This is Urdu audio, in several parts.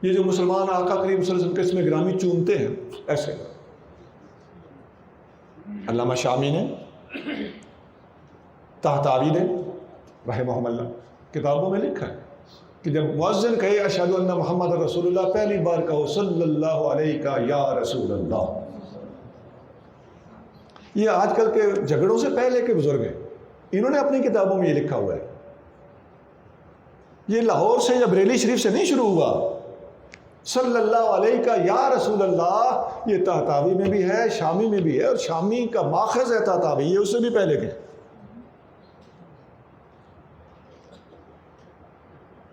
یہ جو مسلمان آقا کریم صلی اللہ علیہ وسلم کے اسم گرامی چومتے ہیں ایسے. علامہ شامی نے، طحطاوی نے رحمہ اللہ کتابوں میں لکھا ہے کہ جب مؤذن کہے اشہد ان محمد رسول اللہ، پہلی بار کہو صلی اللہ علیہ یا رسول اللہ. یہ آج کل کے جھگڑوں سے پہلے کے بزرگ ہیں، انہوں نے اپنی کتابوں میں یہ لکھا ہوا ہے. یہ لاہور سے یا بریلی شریف سے نہیں شروع ہوا. صلی اللہ علیہ کا یا رسول اللہ یہ طحطاوی میں بھی ہے، شامی میں بھی ہے، اور شامی کا ماخذ ہے طحطاوی، یہ اس سے بھی پہلے کے.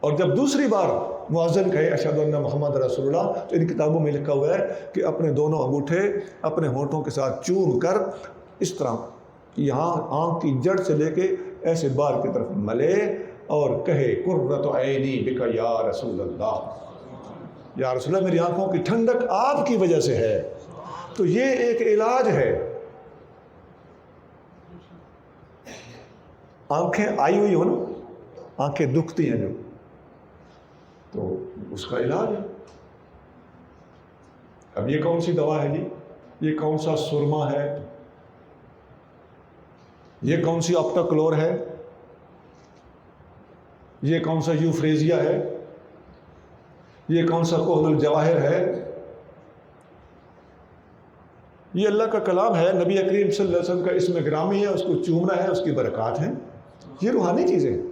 اور جب دوسری بار مؤذن کہے اشہد ان محمد رسول اللہ، تو ان کتابوں میں لکھا ہوا ہے کہ اپنے دونوں انگوٹھے اپنے ہونٹوں کے ساتھ چوم کر اس طرح یہاں آنکھ کی جڑ سے لے کے ایسے بار کی طرف ملے اور کہے قرۃ عینی بک یا رسول اللہ، یا رسول اللہ میری آنکھوں کی ٹھنڈک آپ کی وجہ سے ہے. تو یہ ایک علاج ہے. آنکھیں آئی ہوئی ہو نا، آنکھیں دکھتی ہیں جو، تو اس کا علاج ہے. اب یہ کون سی دوا ہے جی؟ یہ کون سا سرما ہے؟ یہ کون سی آپٹاکلور ہے؟ یہ کون سا یوفریزیا ہے؟ یہ کون سا کحل الجواہر ہے؟ یہ اللہ کا کلام ہے، نبی کریم صلی اللہ علیہ وسلم کا اسم گرامی ہے، اس کو چومنا ہے، اس کی برکات ہیں. یہ روحانی چیزیں ہیں.